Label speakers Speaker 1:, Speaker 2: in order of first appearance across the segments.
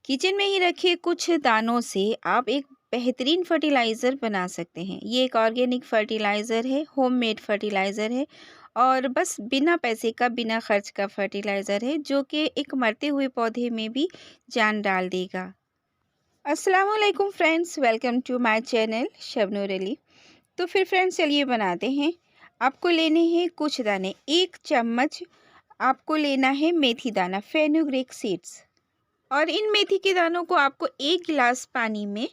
Speaker 1: Kitchen में ही रखे कुछ दानों से आप एक बेहतरीन फर्टिलाइज़र बना सकते हैं। ये एक ऑर्गेनिक फर्टिलाइज़र है, होममेड फर्टिलाइज़र है और बस बिना पैसे का, बिना खर्च का फर्टिलाइज़र है जो कि एक मरते हुए पौधे में भी जान डाल देगा। अस्सलामुअलैकुम friends, welcome to my channel Shabnoor Ali. तो फिर फ्रेंड्स चलिए बनाते हैं। आपको लेने हैं कुछ दाने, 1 चम्मच आपको लेना है मेथी दाना, फेनुग्रीक सीड्स। और इन मेथी के दानों को आपको 1 गिलास पानी में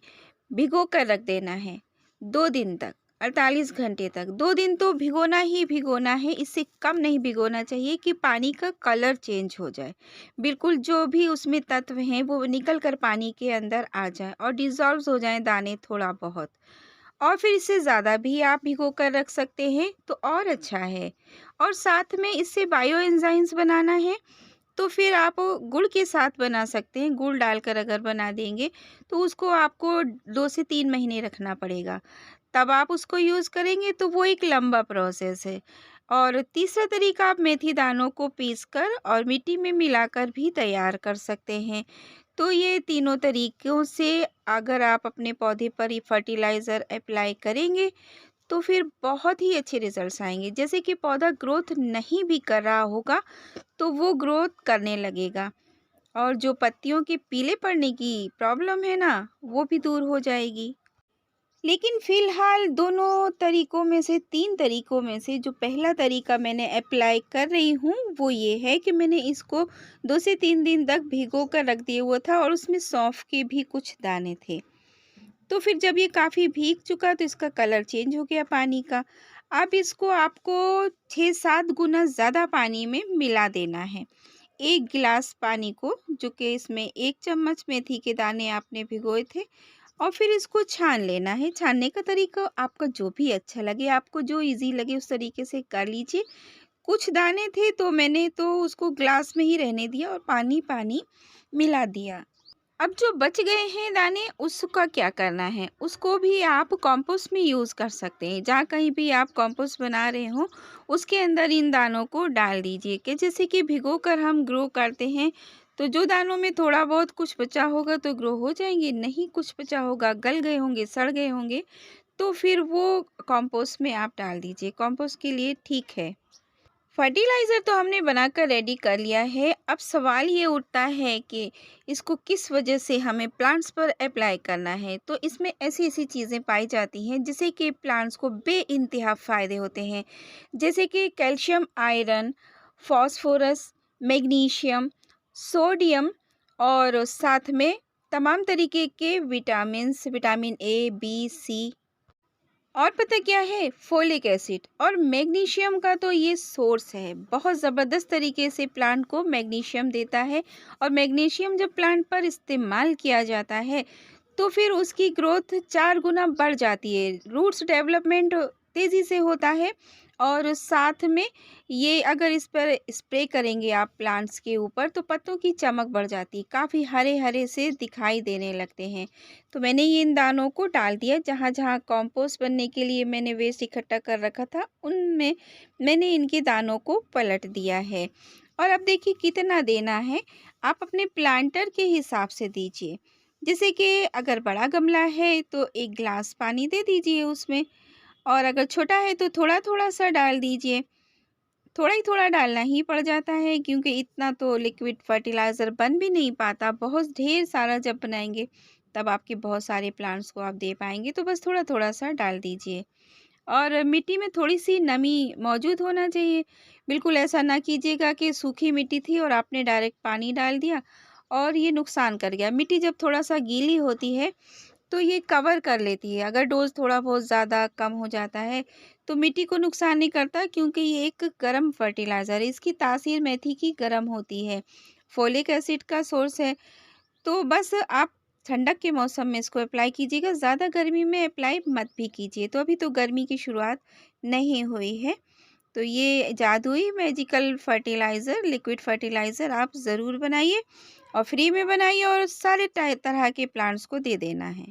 Speaker 1: भिगो कर रख देना है 2 दिन तक, 48 घंटे तक। 2 दिन तो भिगोना ही भिगोना है, इससे कम नहीं भिगोना चाहिए कि पानी का कलर चेंज हो जाए। बिल्कुल जो भी उसमें तत्व हैं वो निकल कर पानी के अंदर आ जाए और डिज़ॉल्व हो जाएँ दाने थोड़ा बहुत। और फिर इससे ज़्यादा भी आप भिगो कर रख सकते हैं तो और अच्छा है। और साथ में इससे बायो एंजाइम्स बनाना है तो फिर आप गुड़ के साथ बना सकते हैं। गुड़ डालकर अगर बना देंगे तो उसको आपको 2 से 3 महीने रखना पड़ेगा। तब आप उसको यूज़ करेंगे तो वो एक लंबा प्रोसेस है। और तीसरा तरीका, आप मेथी दानों को पीसकर और मिट्टी में मिलाकर भी तैयार कर सकते हैं। तो ये तीनों तरीकों से अगर आप अपने पौधे पर ये फर्टिलाइज़र अप्लाई करेंगे तो फिर बहुत ही अच्छे रिजल्ट्स आएँगे। जैसे कि पौधा ग्रोथ नहीं भी कर रहा होगा तो वो ग्रोथ करने लगेगा और जो पत्तियों के पीले पड़ने की प्रॉब्लम है ना, वो भी दूर हो जाएगी। लेकिन फ़िलहाल दोनों तरीकों में से, 3 तरीकों में से जो पहला तरीका मैंने अप्लाई कर रही हूँ, वो ये है कि मैंने इसको 2 से 3 दिन तक भिगो कर रख दिया हुआ था और उसमें सौंफ के भी कुछ दाने थे। तो फिर जब ये काफ़ी भीग चुका तो इसका कलर चेंज हो गया पानी का। अब इसको आपको 6-7 गुना ज़्यादा पानी में मिला देना है। 1 गिलास पानी को, जो कि इसमें 1 चम्मच मेथी के दाने आपने भिगोए थे, और फिर इसको छान लेना है। छानने का तरीका आपका जो भी अच्छा लगे, आपको जो ईज़ी लगे उस तरीके से कर लीजिए। कुछ दाने थे तो मैंने तो उसको ग्लास में ही रहने दिया और पानी-पानी मिला दिया। अब जो बच गए हैं दाने, उसका क्या करना है, उसको भी आप कंपोस्ट में यूज़ कर सकते हैं। जहाँ कहीं भी आप कंपोस्ट बना रहे हो उसके अंदर इन दानों को डाल दीजिए कि जैसे कि भिगो कर हम ग्रो करते हैं तो जो दानों में थोड़ा बहुत कुछ बचा होगा तो ग्रो हो जाएंगे, नहीं कुछ बचा होगा, गल गए होंगे, सड़ गए होंगे, तो फिर वो कंपोस्ट में आप डाल दीजिए। कंपोस्ट के लिए ठीक है। फर्टिलाइज़र तो हमने बनाकर रेडी कर लिया है। अब सवाल ये उठता है कि इसको किस वजह से हमें प्लांट्स पर अप्लाई करना है। तो इसमें ऐसी-ऐसी चीज़ें पाई जाती हैं जिससे कि प्लांट्स को बेइंतहा फ़ायदे होते हैं। जैसे कि calcium, iron, phosphorus, magnesium, sodium और साथ में तमाम तरीके के विटामिन्स, विटामिन ए, बी, सी, और पता क्या है, फोलिक एसिड और मैग्नीशियम का तो ये सोर्स है। बहुत ज़बरदस्त तरीके से प्लांट को मैग्नीशियम देता है और मैग्नीशियम जब प्लांट पर इस्तेमाल किया जाता है तो फिर उसकी ग्रोथ 4 गुना बढ़ जाती है। रूट्स डेवलपमेंट तेज़ी से होता है और साथ में ये अगर इस पर स्प्रे करेंगे आप प्लांट्स के ऊपर तो पत्तों की चमक बढ़ जाती है, काफ़ी हरे-हरे से दिखाई देने लगते हैं। तो मैंने ये इन दानों को डाल दिया, जहाँ-जहाँ कंपोस्ट बनने के लिए मैंने वेस्ट इकट्ठा कर रखा था, उनमें मैंने इनके दानों को पलट दिया है। और अब देखिए कितना देना है, आप अपने प्लांटर के हिसाब से दीजिए। जैसे कि अगर बड़ा गमला है तो 1 ग्लास पानी दे दीजिए उसमें, और अगर छोटा है तो थोड़ा-थोड़ा सा डाल दीजिए। थोड़ा ही थोड़ा डालना ही पड़ जाता है क्योंकि इतना तो लिक्विड फर्टिलाइज़र बन भी नहीं पाता। बहुत ढेर सारा जब बनाएँगे तब आपके बहुत सारे प्लांट्स को आप दे पाएँगे, तो बस थोड़ा-थोड़ा सा डाल दीजिए। और मिट्टी में थोड़ी-सी नमी मौजूद होना चाहिए। बिल्कुल ऐसा ना कीजिएगा कि सूखी मिट्टी थी और आपने डायरेक्ट पानी डाल दिया और ये नुकसान कर गया। मिट्टी जब थोड़ा-सा गीली होती है तो ये कवर कर लेती है। अगर डोज़ थोड़ा बहुत ज़्यादा कम हो जाता है तो मिट्टी को नुकसान नहीं करता क्योंकि ये एक गर्म फर्टिलाइज़र है। इसकी तासीर मेथी की गर्म होती है। फोलिक एसिड का सोर्स है। तो बस आप ठंडक के मौसम में इसको अप्लाई कीजिएगा, ज़्यादा गर्मी में अप्लाई मत भी कीजिए। तो अभी तो गर्मी की शुरुआत नहीं हुई है। तो ये जादुई मैजिकल फर्टिलाइज़र, लिक्विड फर्टिलाइज़र आप ज़रूर बनाइए और फ्री में बनाइए और सारे तरह के प्लांट्स को दे देना है।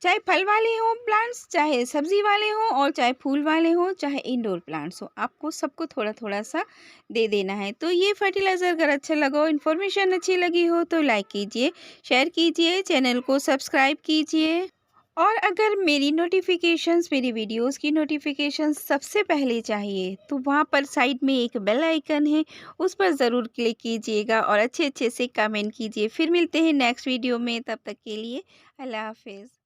Speaker 1: चाहे फल वाले हों प्लांट्स, चाहे सब्ज़ी वाले हों और चाहे फूल वाले हों, चाहे इंडोर प्लांट्स हों, आपको सबको थोड़ा-थोड़ा सा दे देना है। तो ये फर्टिलाइज़र अगर अच्छा लगा हो, इन्फॉर्मेशन अच्छी लगी हो तो लाइक कीजिए, शेयर कीजिए, चैनल को सब्सक्राइब कीजिए। और अगर मेरी नोटिफिकेशंस, मेरी वीडियोस की नोटिफिकेशंस सबसे पहले चाहिए तो वहाँ पर साइड में एक बेल आइकन है, उस पर ज़रूर क्लिक कीजिएगा और अच्छे अच्छे से कमेंट कीजिए। फिर मिलते हैं नेक्स्ट वीडियो में, तब तक के लिए अल्लाह हाफिज़।